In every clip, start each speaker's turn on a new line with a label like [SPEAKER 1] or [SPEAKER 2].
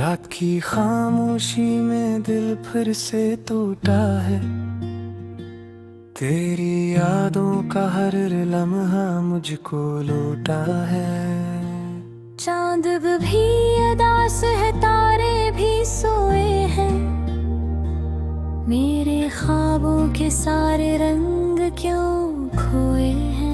[SPEAKER 1] रात की खामोशी में दिल फिर से टूटा है। तेरी यादों का हर लम्हा मुझको लौटा है।
[SPEAKER 2] चांद भी उदास है, तारे भी सोए हैं। मेरे ख्वाबों के सारे रंग क्यों खोए हैं।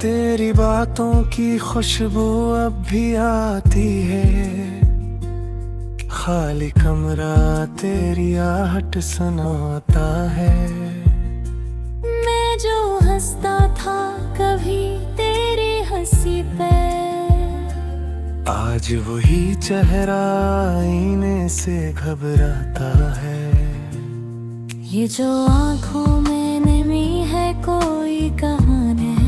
[SPEAKER 1] तेरी बातों की खुशबू अब भी आती है। खाली कमरा तेरी आहट सुनाता है।
[SPEAKER 2] मैं जो हंसता था कभी तेरी हंसी पे,
[SPEAKER 1] आज वही चेहरा आईने से घबराता है।
[SPEAKER 2] ये जो आंखों में नमी है कोई कहानी है।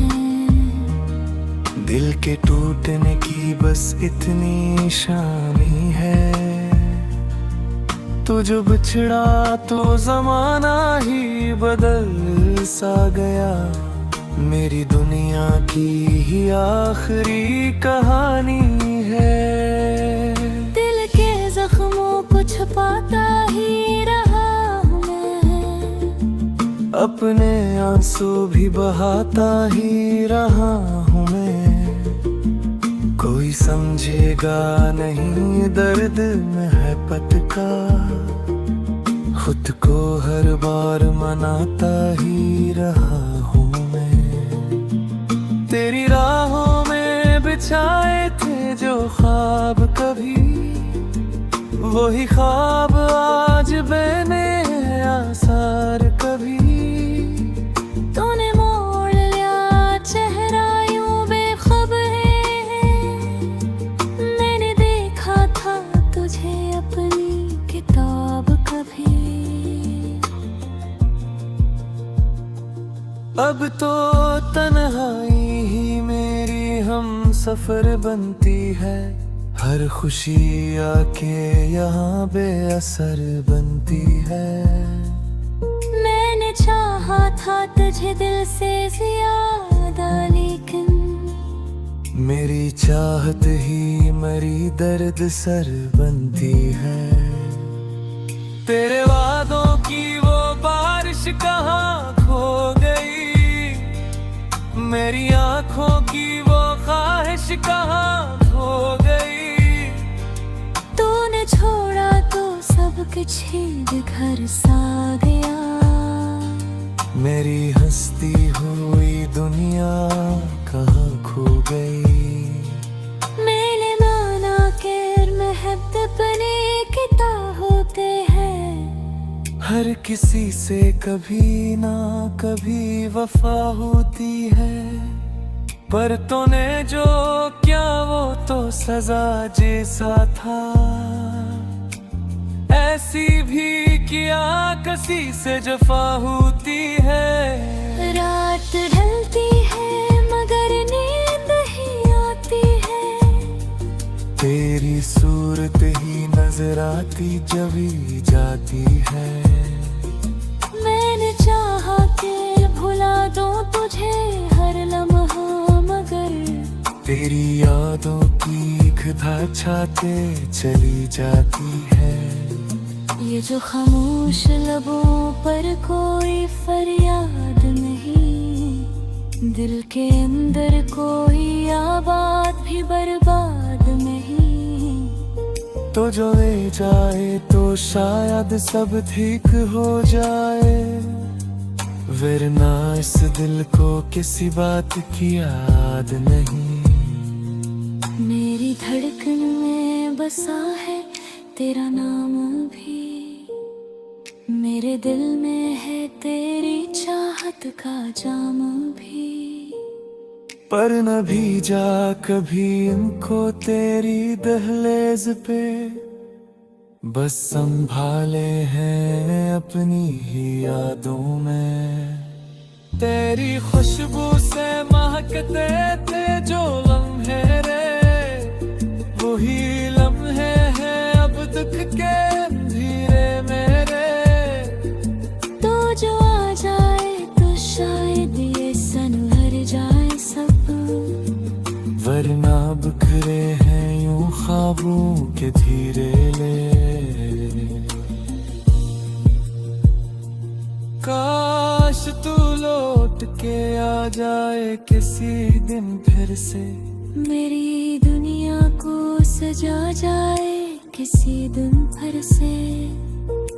[SPEAKER 1] दिल के टूटने की बस इतनी निशानी है। तू जो बिछड़ा तो जमाना ही बदल सा गया। मेरी दुनिया की ही आखिरी कहानी है।
[SPEAKER 2] दिल के जख्मों को छुपाता ही रहा हूँ मैं,
[SPEAKER 1] अपने आंसू भी बहाता ही रहा हूँ मैं। कोई समझेगा नहीं दर्द में है पटका। खुद को हर बार मनाता ही रहा हूँ मैं। तेरी राहों में बिछाए थे जो ख्वाब कभी, वही ख्वाब आज बने हैं आसार कभी।
[SPEAKER 2] तूने मोड़ लिया चेहरा यूं बेखबर है। मैंने देखा था तुझे अपनी किताब कभी।
[SPEAKER 1] अब तो तन्हाई ही मेरी हम सफर बनती है। हर खुशी आके यहाँ बेअसर बनती है।
[SPEAKER 2] मैंने चाहा था तुझे दिल से ज्यादा, लेकिन
[SPEAKER 1] मेरी चाहत ही मरी दर्द सर बनती है। तेरे वादों की वो बारिश कहाँ खो गई। मेरी आंखों की वो ख्वाहिश कहाँ खो गई।
[SPEAKER 2] तूने छोड़ा तो सब कुछ ही घर सा गया।
[SPEAKER 1] मेरी हंसती हुई दुनिया कहाँ खो गई।
[SPEAKER 2] मैंने माना कि महब अपने किता होते हैं।
[SPEAKER 1] हर किसी से कभी ना कभी वफा होती है। पर तूने जो क्या वो तो सजा जैसा था। ऐसी भी किया किसी से जफा होती है।
[SPEAKER 2] रात ढलती है मगर नींद ही आती है।
[SPEAKER 1] तेरी सूरत ही नजर आती जभी जाती है।
[SPEAKER 2] मैंने चाहा कि भुला दूं तुझे हर लम्हा, मगर
[SPEAKER 1] तेरी यादों की खदा छाते चली जाती है।
[SPEAKER 2] ये जो खामोश लबों पर कोई फरियाद नहीं। दिल के अंदर कोई आबाद भी बर्बाद नहीं।
[SPEAKER 1] तो जो ले जाए तो शायद सब ठीक हो जाए। वरना इस दिल को किसी बात की याद नहीं।
[SPEAKER 2] मेरी धड़कन में बसा है तेरा नाम भी। मेरे दिल में है तेरी चाहत का जाम भी।
[SPEAKER 1] पर न भीजा कभी इनको तेरी दहलीज पे। बस संभाले हैं अपनी ही यादों में। तेरी खुशबू से महकते थे जो लम्हे रे, वही लम्हे हैं अब दुख के अंधेरे। कहूँ कि धीरे ले। काश तू लौट के आ जाए किसी दिन फिर से,
[SPEAKER 2] मेरी दुनिया को सजा जाए किसी दिन फिर से।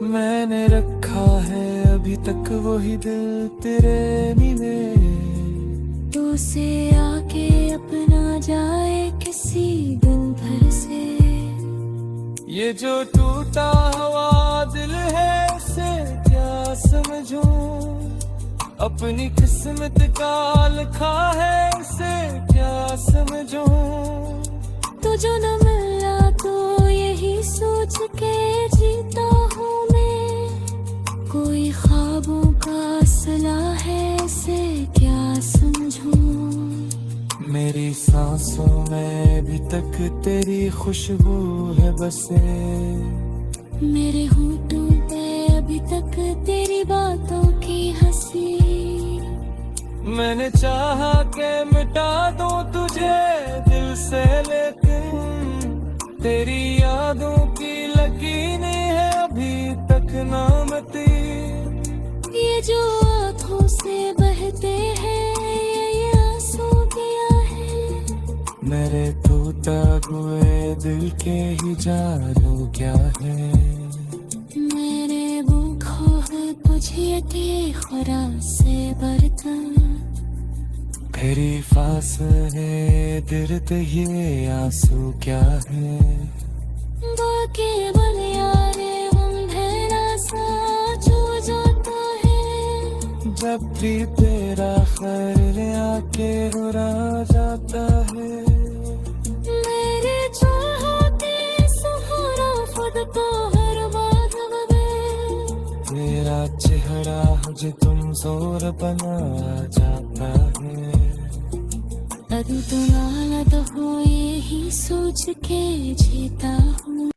[SPEAKER 1] मैंने रखा है अभी तक वही दिल तेरे नीले,
[SPEAKER 2] तू से आके अपना जाए किसी दिन फिर से।
[SPEAKER 1] ये जो टूटा हुआ दिल है उसे क्या समझूं, अपनी किस्मत का लिखा है उसे क्या समझूं।
[SPEAKER 2] तू जो न मिला तो यही सोच के जीता हूँ मैं, कोई ख्वाबों का असला है इसे क्या समझूं।
[SPEAKER 1] मेरी सांसों में अभी तक तेरी खुशबू है बसे,
[SPEAKER 2] मेरे होठों पे अभी तक तेरी बातों की हंसी।
[SPEAKER 1] मैंने चाहा के मिटा दूं तुझे दिल से, लेकिन तेरी यादों की लकीरें है अभी तक नामती।
[SPEAKER 2] ये जो आँखों से बहते हैं ये आंसू किया है,
[SPEAKER 1] मेरे टूटा हुए दिल के ही जादू क्या है।
[SPEAKER 2] मेरे भूखों है तुझे के खुरा से बर्तन,
[SPEAKER 1] तेरी फासले दर्द ये आंसू क्या है।
[SPEAKER 2] बाकी बलियारे अंधेरा सा छू जाता है,
[SPEAKER 1] जब भी तेरा ख्याल आके उड़ा जाता है।
[SPEAKER 2] मेरे चाहते सहारा खुद को हर बात बगे,
[SPEAKER 1] तेरा चेहरा मुझे तुम जोर बना जाता है।
[SPEAKER 2] अभी तो नालत हो यही सोच के जीता हूँ।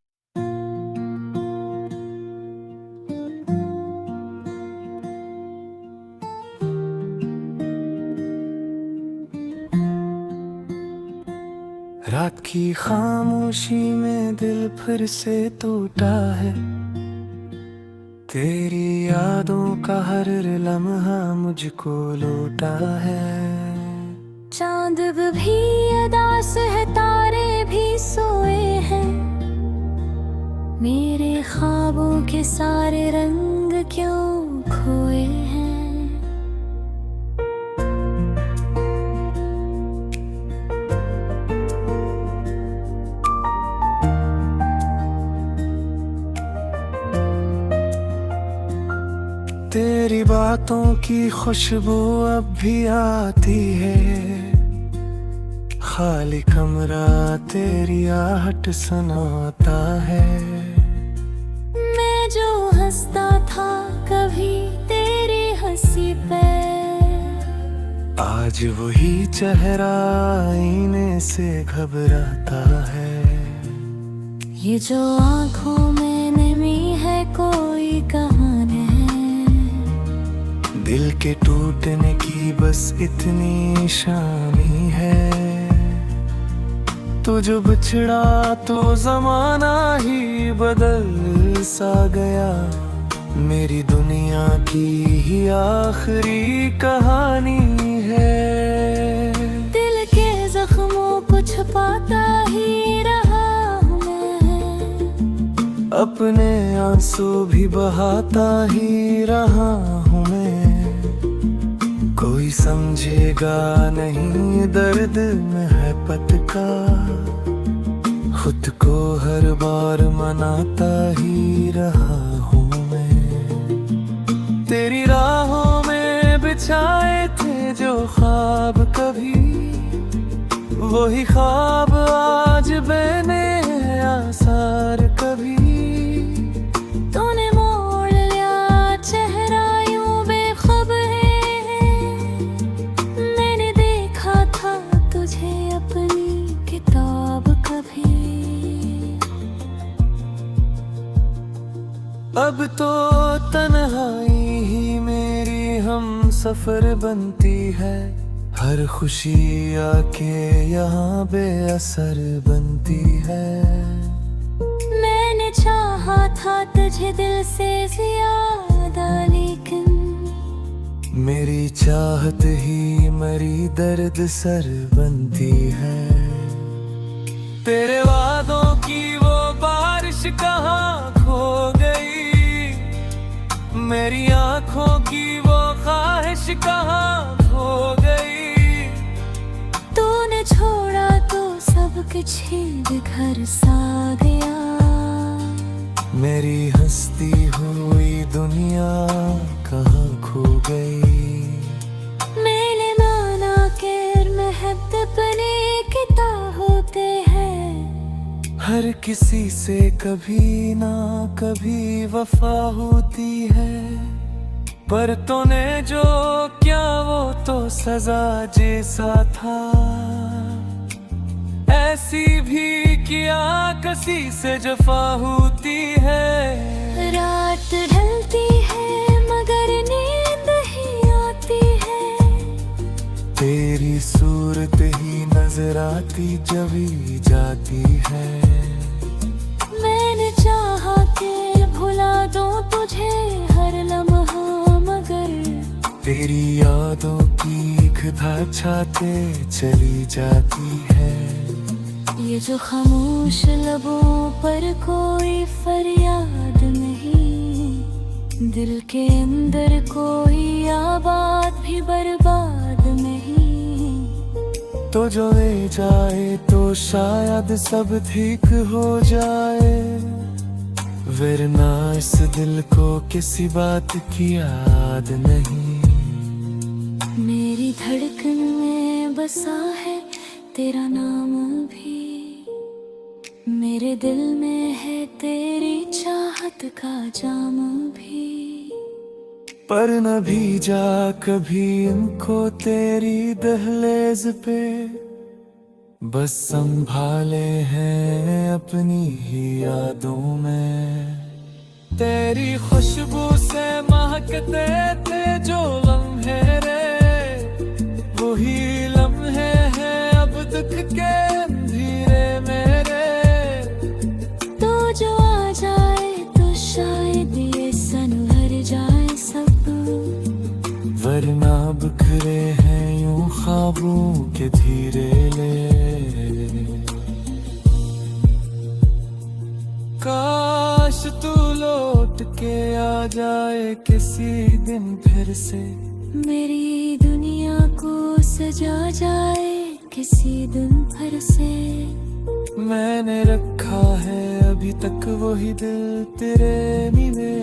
[SPEAKER 1] रात की खामोशी में दिल फिर से टूटा है, तेरी यादों का हर लम्हा मुझको लौटा है।
[SPEAKER 2] चांद भी अदास है तारे भी सोए हैं, मेरे ख्वाबों के सारे रंग क्यों खोए हैं।
[SPEAKER 1] तेरी बातों की खुशबू अब भी आती है, खाली कमरा तेरी आहट सुनाता है।
[SPEAKER 2] मैं जो हंसता था कभी तेरी हंसी पे,
[SPEAKER 1] आज वही चेहरा आईने से घबराता है।
[SPEAKER 2] ये जो आँखों में नमी है कोई कहानी है,
[SPEAKER 1] दिल के टूटने की बस इतनी निशानी है। तू जो बिछड़ा तो जमाना ही बदल सा गया, मेरी दुनिया की ही आखिरी कहानी है।
[SPEAKER 2] दिल के जख्मों को छुपाता ही रहा हूँ मैं,
[SPEAKER 1] अपने आंसू भी बहाता ही रहा हूँ मैं। कोई समझेगा नहीं दर्द में है पटका, खुद को हर बार मनाता ही रहा हूँ मैं। तेरी राहों में बिछाए थे जो ख्वाब कभी, वही ख्वाब आज बने आसार कभी।
[SPEAKER 2] तूने मोड़ लिया चेहरा यूं बेखबर है, मैंने देखा था तुझे अपनी किताब कभी।
[SPEAKER 1] अब तो तन्हाई ही मेरी हम सफर बनती है, हर खुशी आके यहाँ बेअसर बनती है।
[SPEAKER 2] मैंने चाहा था तुझे दिल से ज्यादा, लेकिन
[SPEAKER 1] मेरी चाहत ही मरी दर्द सर बनती है। तेरे वादों की वो बारिश कहाँ खो गई, मेरी आंखों की वो ख्वाहिश कहाँ खो गई।
[SPEAKER 2] तूने छोड़ा तो सब कुछ ही बिखर सा गया।
[SPEAKER 1] मेरी हंसती हुई दुनिया कहाँ खो गई।
[SPEAKER 2] मैंने माना कि महब अपने किता होते हैं।
[SPEAKER 1] हर किसी से कभी ना कभी वफा होती है, पर तूने जो क्या वो तो सजा जैसा था। ऐसी भी क्या किसी से जफा होती है।
[SPEAKER 2] रात ढलती है मगर नींद ही आती है।
[SPEAKER 1] तेरी सूरत ही नजर आती जभी जाती है।
[SPEAKER 2] मैंने चाहा कि भुला दूं तुझे हर लम्हा, मगर
[SPEAKER 1] तेरी यादों की खता छाते चली जाती है।
[SPEAKER 2] ये जो खामोश लबों पर कोई फरियाद नहीं, दिल के अंदर कोई आबाद भी बर्बाद नहीं।
[SPEAKER 1] तो जो ले जाए तो शायद सब ठीक हो जाए, वरना इस दिल को किसी बात की याद नहीं।
[SPEAKER 2] मेरी धड़कन में बसा है तेरा नाम भी, मेरे दिल में है तेरी चाहत का जाम भी।
[SPEAKER 1] पर न भीजा कभी इनको तेरी दहलीज पे, बस संभाले हैं अपनी ही यादों में। तेरी खुशबू से महकते थे जो लम्हे रे, वही लम्हे हैं अब दुख के अंधेरे मेरे।
[SPEAKER 2] तो जो आ जाए तो शायद ये संभर जाए सब,
[SPEAKER 1] वरना बिखरे हैं यूं ख्वाबों के धीरे ले। काश तू लौट के आ जाए किसी दिन फिर से,
[SPEAKER 2] मेरी दुनिया को सजा जाए किसी दिन फिर से।
[SPEAKER 1] मैंने रखा है अभी तक वही दिल तेरे मिले,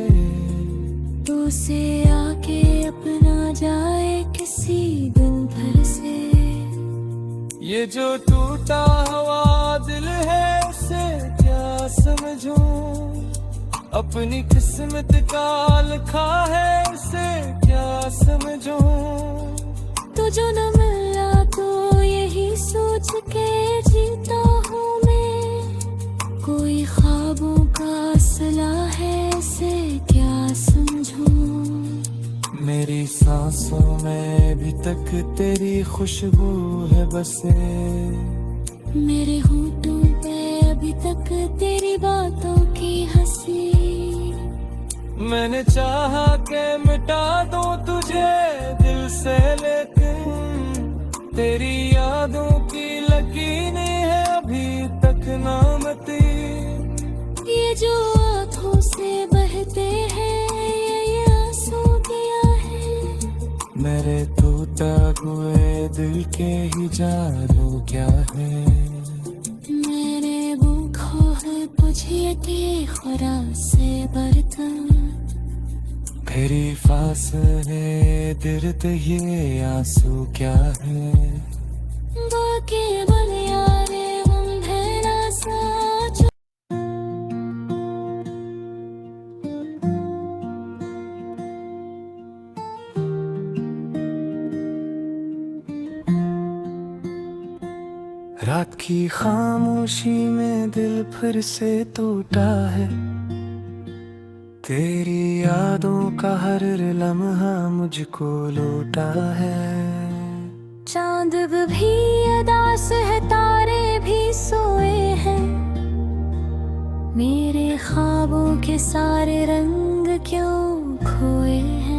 [SPEAKER 2] तो उसे आके अपना जाए किसी दिन फिर से।
[SPEAKER 1] ये जो टूटा हुआ दिल है उसे क्या समझूं, अपनी किस्मत का लिखा है उसे क्या समझूं।
[SPEAKER 2] तो जो न मिला तो यही सोच के जीता हूँ मैं, कोई ख्वाबों का सिला है इसे क्या समझूं।
[SPEAKER 1] मेरी सांसों में अभी तक तेरी खुशबू है बसे,
[SPEAKER 2] मेरे होठों पे अभी तक तेरी बातों की हंसी।
[SPEAKER 1] मैंने चाहा के मिटा दूं तुझे दिल से, लेकिन तेरी यादों की लकीरें है अभी तक नामती।
[SPEAKER 2] ये जो आँखों से बहते हैं ये आंसू दिया है,
[SPEAKER 1] मेरे टूटा हुए दिल के ही जानो क्या है।
[SPEAKER 2] मैंने भूखो है तुझे के खुरा से बर्तन,
[SPEAKER 1] मेरी फासले दर्द ये आंसू क्या है।
[SPEAKER 2] बाकी बलियारे अंधेरा सा
[SPEAKER 1] रात की खामोशी में दिल फिर से टूटा है, तेरी यादों का हर लम्हा मुझको लौटा है।
[SPEAKER 2] चांद भी उदास है, तारे भी सोए हैं। मेरे ख्वाबों के सारे रंग क्यों खोए हैं।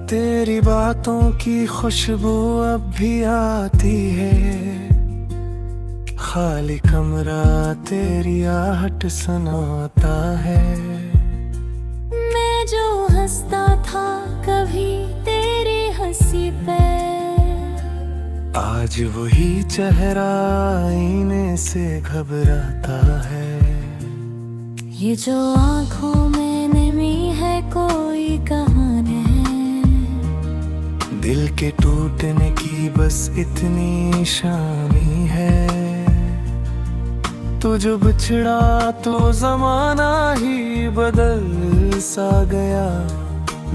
[SPEAKER 1] तेरी बातों की खुशबू अब भी आती है, खाली कमरा तेरी आहट सुनाता है।
[SPEAKER 2] मैं जो हंसता था कभी तेरी हंसी पे,
[SPEAKER 1] आज वही चेहरा आईने से घबराता है।
[SPEAKER 2] ये जो आंखों में नमी है कोई कहानी है।
[SPEAKER 1] दिल के टूटने की बस इतनी शानी है। तू जो बिछड़ा तो जमाना ही बदल सा गया।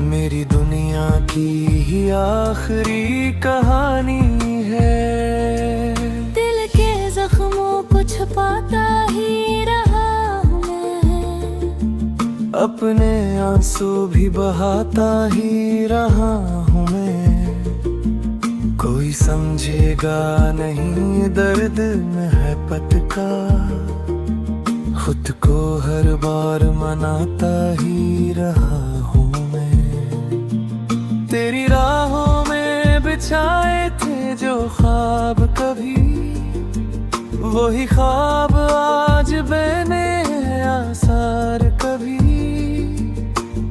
[SPEAKER 1] मेरी दुनिया की ही आखिरी कहानी है।
[SPEAKER 2] दिल के जख्मों को छुपाता ही रहा हूँ मैं,
[SPEAKER 1] अपने आंसू भी बहाता ही रहा हूँ मैं। कोई समझेगा नहीं दर्द में है पटका, खुद को हर बार मनाता ही रहा हूँ मैं। तेरी राहों में बिछाए थे जो ख्वाब कभी, वही ख्वाब आज बने हैं आसार कभी।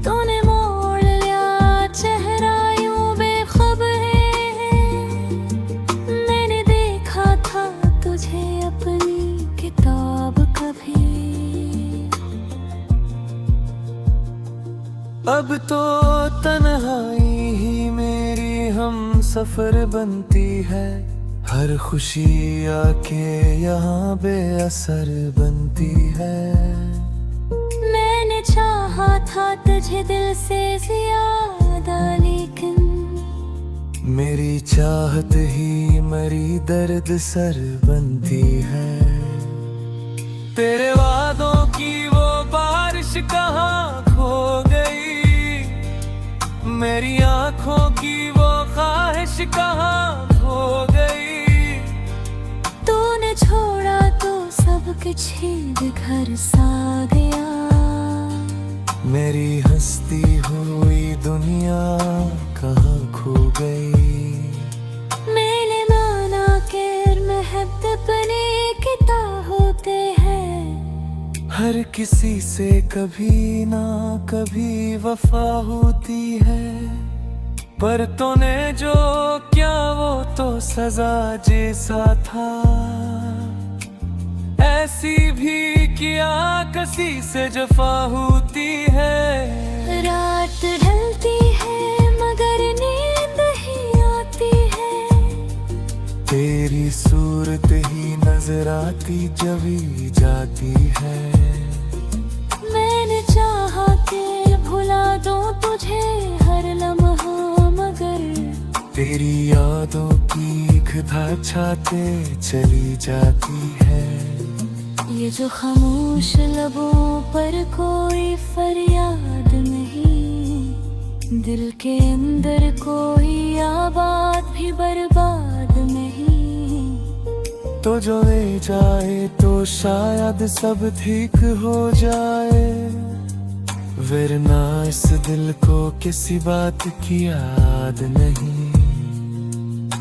[SPEAKER 2] तूने मोड़ लिया चेहरा यूं बेखबर है। मैंने देखा था तुझे अपनी किताब कभी।
[SPEAKER 1] अब तो तन्हाई ही मेरी हम सफर बनती है। हर खुशी आके यहाँ बेअसर बनती है।
[SPEAKER 2] मैंने चाहा था तुझे दिल से ज्यादा, लेकिन
[SPEAKER 1] मेरी चाहत ही मरी दर्द सर बनती है। तेरे वादों की वो बारिश कहाँ खो गई, मेरी आंखों की वो ख्वाहिश कहाँ खो गई।
[SPEAKER 2] तूने छोड़ा तो सब कुछ ही घर सा गया।
[SPEAKER 1] मेरी हंसती हुई दुनिया कहाँ खो गई।
[SPEAKER 2] मैंने माना कि महब अपने किता होते हैं।
[SPEAKER 1] हर किसी से कभी ना कभी वफा होती है, पर तूने जो क्या वो तो सजा जैसा था। ऐसी भी क्या किसी से जफा होती है।
[SPEAKER 2] रात ढलती है मगर नींद ही आती है।
[SPEAKER 1] तेरी सूरत ही नजर आती जभी जाती है।
[SPEAKER 2] मैंने चाहा कि भुला दूं तुझे हर लम्हा, मगर
[SPEAKER 1] तेरी यादों की खिदा छाते चली जाती है।
[SPEAKER 2] ये जो खामोश लबों पर कोई फरियाद नहीं, दिल के अंदर कोई आबाद भी बर्बाद नहीं।
[SPEAKER 1] तो जो ले जाए तो शायद सब ठीक हो जाए, वरना इस दिल को किसी बात की याद नहीं।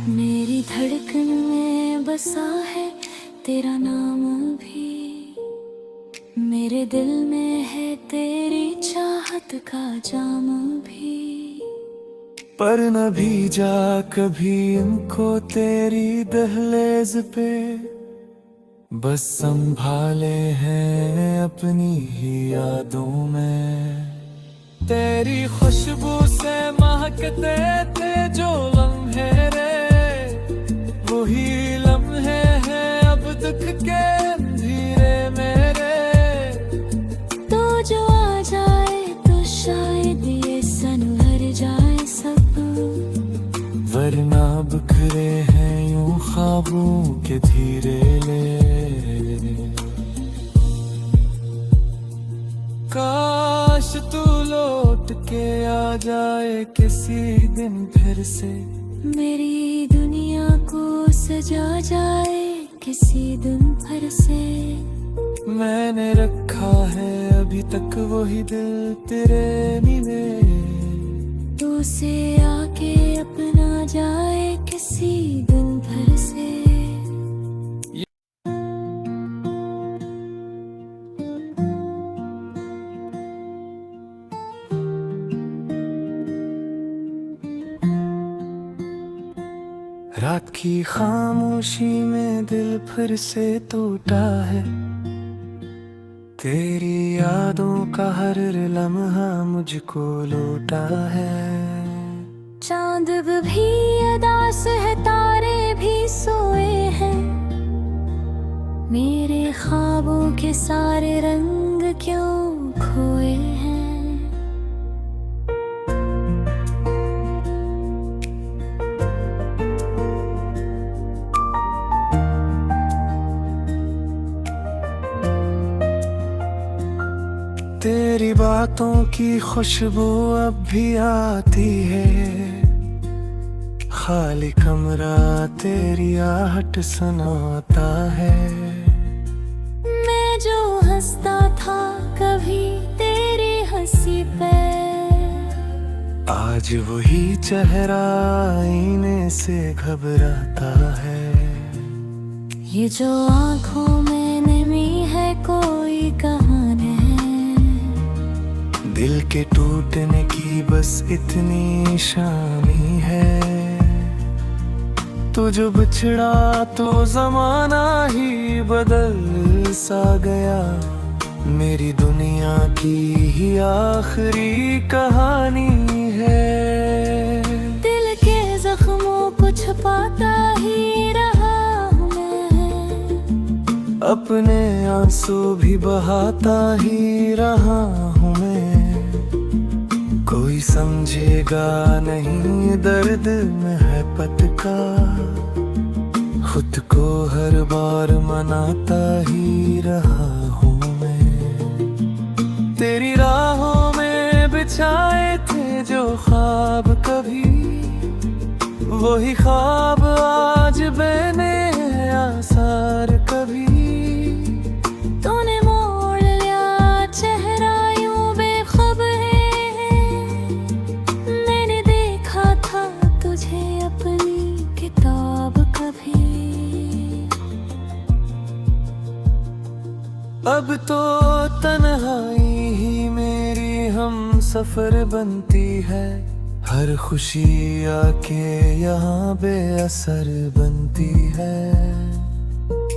[SPEAKER 2] मेरी धड़कन में बसा है तेरा नाम भी, मेरे दिल में है तेरी चाहत का जाम भी।
[SPEAKER 1] पर न भीजा कभी इनको तेरी दहलीज पे, बस संभाले हैं अपनी ही यादों में। तेरी खुशबू से महकते थे जो लम्हे रे, वही लम्हे हैं अब दुख के अंधेरे मेरे।
[SPEAKER 2] तो जो आ जाए तो शायद ये संभर जाए सब,
[SPEAKER 1] वरना बिखरे हैं यूं ख्वाबों के धीरे ले। काश तू लौट के आ जाए किसी दिन फिर से,
[SPEAKER 2] मेरी दुनिया को सजा जाए किसी दिन फिर से।
[SPEAKER 1] मैंने रखा है अभी तक वही दिल तेरे मिले,
[SPEAKER 2] तू से आके अपना जाए किसी दिन फिर से।
[SPEAKER 1] रात की खामोशी में दिल फिर से टूटा है, तेरी यादों का हर लम्हा मुझको लौटा है।
[SPEAKER 2] चांद भी उदास है, तारे भी सोए हैं, मेरे ख्वाबों के सारे रंग क्यों खोए हैं।
[SPEAKER 1] तेरी बातों की खुशबू अब भी आती है, खाली कमरा तेरी आहट सुनाता है।
[SPEAKER 2] मैं जो हंसता था कभी तेरी हंसी पे,
[SPEAKER 1] आज वही चेहरा आईने से घबराता है।
[SPEAKER 2] ये जो आंखों में नमी है कोई कहानी है,
[SPEAKER 1] दिल के टूटने की बस इतनी शानी है। तू जो बिछड़ा तो जमाना ही बदल सा गया, मेरी दुनिया की ही आखिरी कहानी है।
[SPEAKER 2] दिल के जख्मों को छुपाता ही रहा हूँ मैं,
[SPEAKER 1] अपने आंसू भी बहाता ही रहा हूँ मैं। कोई समझेगा नहीं दर्द में है पटका, खुद को हर बार मनाता ही रहा हूँ मैं। तेरी राहों में बिछाए थे जो ख्वाब कभी, वही ख्वाब आज बने हैं आसार कभी।
[SPEAKER 2] तूने मोड़ लिया चेहरा यूं बेखबर है, मैंने देखा था तुझे अपनी किताब कभी।
[SPEAKER 1] अब तो तन्हाई ही मेरी हम सफर बनती है, हर खुशी आके यहाँ बेअसर बनती है।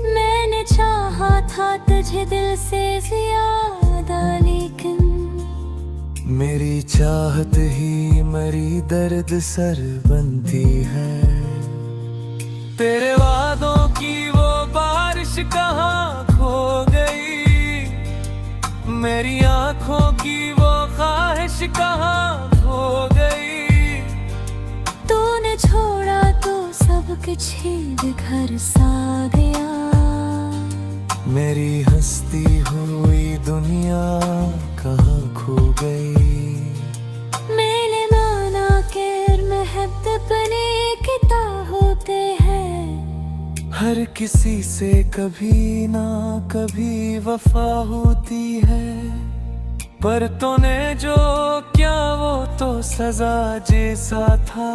[SPEAKER 2] मैंने चाहा था तुझे दिल से ज्यादा, लेकिन
[SPEAKER 1] मेरी चाहत ही मरी दर्द सर बनती है। तेरे वादों की वो बारिश कहाँ खो गई, मेरी आंखों की वो ख्वाहिश कहाँ खो गई।
[SPEAKER 2] तूने छोड़ा तो सब कुछ ही बिखर सा गया,
[SPEAKER 1] मेरी हंसती हुई दुनिया कहाँ खो गई।
[SPEAKER 2] मैंने माना कि महब अपने किता होते हैं,
[SPEAKER 1] हर किसी से कभी ना कभी वफा होती है, पर तूने जो क्या वो तो सजा जैसा था।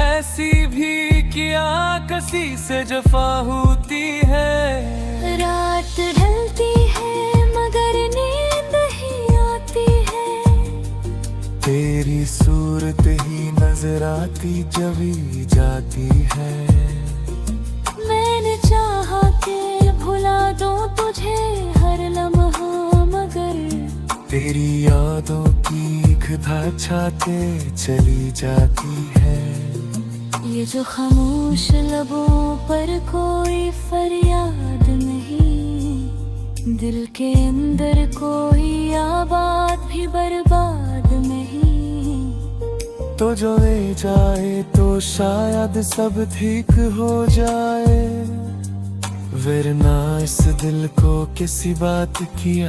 [SPEAKER 1] ऐसी भी क्या किसी से जफा होती है।
[SPEAKER 2] रात ढलती है मगर नींद ही आती है,
[SPEAKER 1] तेरी सूरत ही नजर आती जभी जाती है।
[SPEAKER 2] मैंने चाहा कि भुला दूं तुझे हर लम्हा, मगर
[SPEAKER 1] तेरी यादों की खदा छाते चली जाती है।
[SPEAKER 2] ये जो खामोश लबों पर कोई फरियाद नहीं, दिल के अंदर कोई आबाद भी बर्बाद नहीं।
[SPEAKER 1] तो जो ले जाए तो शायद सब ठीक हो जाए, वरना इस दिल को किसी बात की